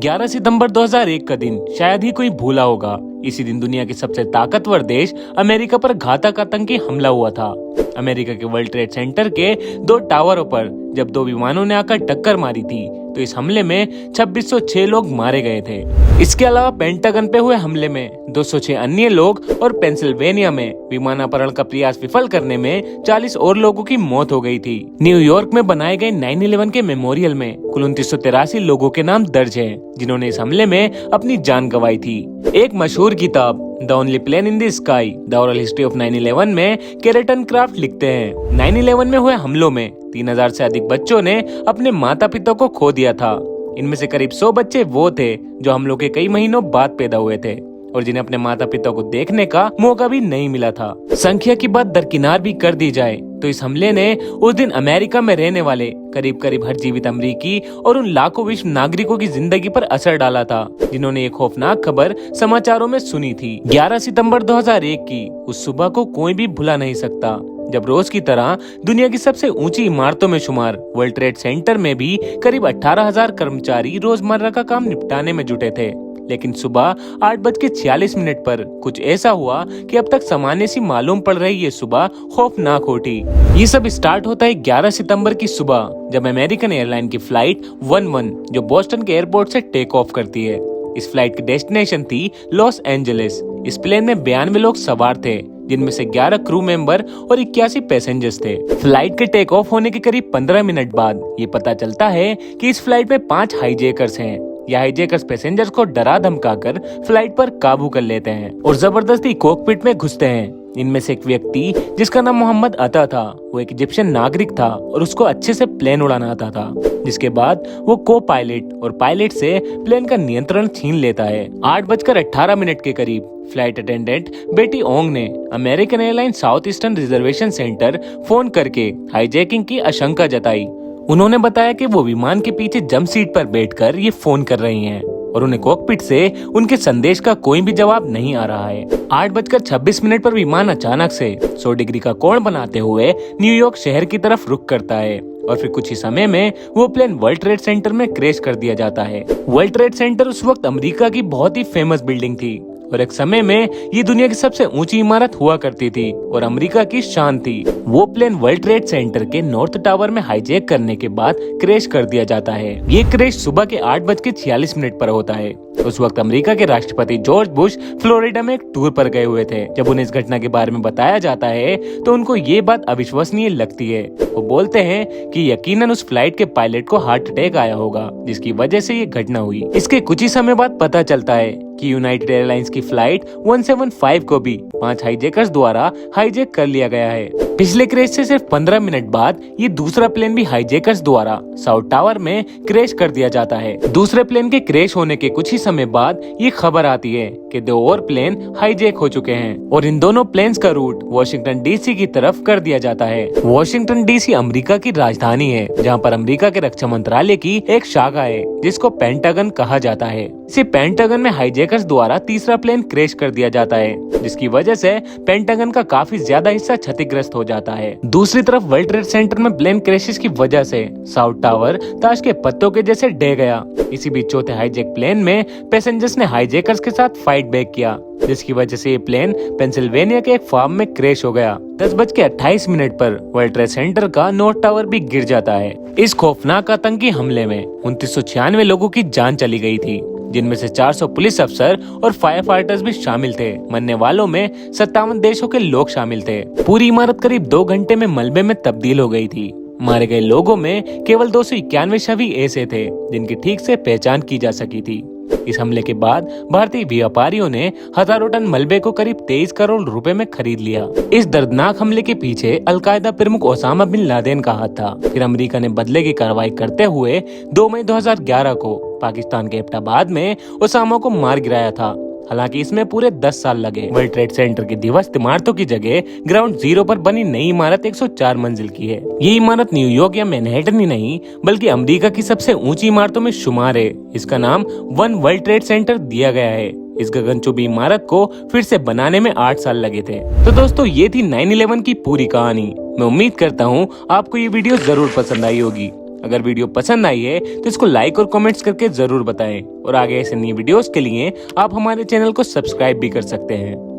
11 सितंबर 2001 का दिन शायद ही कोई भूला होगा। इसी दिन दुनिया के सबसे ताकतवर देश अमेरिका पर घातक आतंकी हमला हुआ था। अमेरिका के वर्ल्ड ट्रेड सेंटर के 2 टावरों पर जब 2 विमानों ने आकर टक्कर मारी थी तो इस हमले में 2606 लोग मारे गए थे। इसके अलावा पेंटागन पे हुए हमले में 206 अन्य लोग और पेंसिल्वेनिया में विमानापहरण का प्रयास विफल करने में 40 और लोगों की मौत हो गई थी। न्यूयॉर्क में बनाए गए 9/11 के मेमोरियल में कुल 2983 लोगों के नाम दर्ज हैं, जिन्होंने इस हमले में अपनी जान गंवाई थी। एक मशहूर किताब the only plane in the sky the oral history of 9/11 में केरेटन क्राफ्ट लिखते हैं, 9/11 में हुए हमलों में 3000 से अधिक बच्चों ने अपने माता पिता को खो दिया था। इनमें से करीब 100 बच्चे वो थे जो हमलों के कई महीनों बाद पैदा हुए थे और जिन्हें अपने माता पिता को देखने का मौका भी नहीं मिला था। संख्या की बात दरकिनार भी कर दी जाए तो इस हमले ने उस दिन अमेरिका में रहने वाले करीब हर जीवित अमेरिकी और उन लाखों विश्व नागरिकों की जिंदगी पर असर डाला था, जिन्होंने ये खौफनाक खबर समाचारों में सुनी थी। 11 सितंबर 2001 की उस सुबह को कोई भी भुला नहीं सकता, जब रोज की तरह दुनिया की सबसे ऊंची इमारतों में शुमार वर्ल्ड ट्रेड सेंटर में भी करीब 18,000 कर्मचारी रोजमर्रा का काम निपटाने में जुटे थे। लेकिन सुबह 8:46 पर कुछ ऐसा हुआ कि अब तक सामान्य सी मालूम पड़ रही ये सुबह खौफनाक उठी। ये सब स्टार्ट होता है 11 सितंबर की सुबह, जब अमेरिकन एयरलाइन की फ्लाइट 11 जो बोस्टन के एयरपोर्ट से टेक ऑफ करती है। इस फ्लाइट की डेस्टिनेशन थी लॉस एंजलिस। इस प्लेन में 92 लोग सवार थे, जिनमें से 11 क्रू मेंबर और 81 पैसेंजर्स थे। फ्लाइट के टेक ऑफ होने के करीब 15 मिनट बाद ये पता चलता है कि इस फ्लाइट में 5 हाईजैकर्स हैं। यह हाईजैकर्स पैसेंजर्स को डरा धमकाकर फ्लाइट पर काबू कर लेते हैं और जबरदस्ती कॉकपिट में घुसते हैं। इनमें से एक व्यक्ति जिसका नाम मोहम्मद अता था, वो एक इजिप्शियन नागरिक था और उसको अच्छे से प्लेन उड़ाना आता था। जिसके बाद वो को पायलट और पायलट से प्लेन का नियंत्रण छीन लेता है। 8:18 के करीब फ्लाइट अटेंडेंट बेटी ओंग ने American airline south eastern reservation centre phone करके हाईजैकिंग की आशंका जताई। उन्होंने बताया कि वो विमान के पीछे जंप सीट पर बैठकर ये फोन कर रही हैं और उन्हें कॉकपिट से उनके संदेश का कोई भी जवाब नहीं आ रहा है। 8:26 पर विमान अचानक से 100 डिग्री का कोण बनाते हुए न्यूयॉर्क शहर की तरफ रुख करता है और फिर कुछ ही समय में वो प्लेन वर्ल्ड ट्रेड सेंटर में क्रैश कर दिया जाता है। वर्ल्ड ट्रेड सेंटर उस वक्त अमेरिका की बहुत ही फेमस बिल्डिंग थी और एक समय में ये दुनिया की सबसे ऊंची इमारत हुआ करती थी और अमेरिका की शान थी। वो प्लेन वर्ल्ड ट्रेड सेंटर के नॉर्थ टावर में हाईजैक करने के बाद क्रैश कर दिया जाता है। ये क्रैश सुबह के 8:46 पर होता है। उस वक्त अमेरिका के राष्ट्रपति जॉर्ज बुश फ्लोरिडा में एक टूर पर गए हुए थे। जब उन्हें इस घटना के बारे में बताया जाता है तो उनको ये बात अविश्वसनीय लगती है। वो बोलते हैं कि यकीनन उस फ्लाइट के पायलट को हार्ट अटैक आया होगा, जिसकी वजह से ये घटना हुई। इसके कुछ ही समय बाद पता चलता है कि यूनाइटेड एयरलाइंस की फ्लाइट 175 को भी 5 हाईजैकर्स द्वारा हाईजैक कर लिया गया है। पिछले क्रैश से सिर्फ 15 मिनट बाद ये दूसरा प्लेन भी हाईजैकर्स द्वारा साउथ टावर में क्रैश कर दिया जाता है। दूसरे प्लेन के क्रैश होने के कुछ ही समय बाद ये खबर आती है कि 2 और प्लेन हाईजैक हो चुके हैं और इन दोनों प्लेन्स का रूट वॉशिंगटन डीसी की तरफ कर दिया जाता है। वॉशिंगटन डीसी अमेरिका की राजधानी है, जहाँ पर अमेरिका के रक्षा मंत्रालय की एक शाखा है जिसको पेंटागन कहा जाता है। इसी पेंटागन में हाईजैकर्स द्वारा तीसरा प्लेन क्रैश कर दिया जाता है, जिसकी वजह से पेंटागन का काफी ज्यादा हिस्सा क्षतिग्रस्त हो जाता है। दूसरी तरफ वर्ल्ड ट्रेड सेंटर में प्लेन क्रैशेस की वजह से साउथ टावर ताश के पत्तों के जैसे ढह गया। इसी बीच चौथे हाईजैक प्लेन में पैसेंजर्स ने हाईजैकर्स के साथ फाइट बैक किया, जिसकी वजह से ये प्लेन पेंसिल्वेनिया के एक फार्म में क्रैश हो गया। 10:28 पर वर्ल्ड ट्रेड सेंटर का नॉर्थ टावर भी गिर जाता है। इस खौफनाक आतंकी हमले में 2996 लोगों की जान चली गई थी, जिनमें से 400 पुलिस अफसर और फायर फाइटर्स भी शामिल थे। मरने वालों में 57 देशों के लोग शामिल थे। पूरी इमारत करीब 2 घंटे में मलबे में तब्दील हो गई थी। मारे गए लोगों में केवल 291 शव ऐसे थे जिनकी ठीक से पहचान की जा सकी थी। इस हमले के बाद भारतीय व्यापारियों ने हजारों टन मलबे को करीब 23 करोड़ रुपए में खरीद लिया। इस दर्दनाक हमले के पीछे अलकायदा प्रमुख ओसामा बिन लादेन का हाथ था। फिर अमेरिका ने बदले की कार्रवाई करते हुए 2 मई 2011 को पाकिस्तान के एबटाबाद में ओसामा को मार गिराया था। हालांकि इसमें पूरे 10 साल लगे। वर्ल्ड ट्रेड सेंटर की ध्वस्त इमारतों की जगह ग्राउंड जीरो पर बनी नई इमारत 104 मंजिल की है। ये इमारत न्यूयॉर्क या मैनहट्टन ही नहीं बल्कि अमेरिका की सबसे ऊंची इमारतों में शुमार है। इसका नाम 1 वर्ल्ड ट्रेड सेंटर दिया गया है। इस गगनचुंबी इमारत को फिर से बनाने में 8 साल लगे थे। तो दोस्तों ये थी 9/11 की पूरी कहानी। मैं उम्मीद करता हूँ आपको ये वीडियो जरूर पसंद आई होगी। अगर वीडियो पसंद आई है तो इसको लाइक और कमेंट्स करके जरूर बताएं और आगे ऐसे नई वीडियोस के लिए आप हमारे चैनल को सब्सक्राइब भी कर सकते हैं।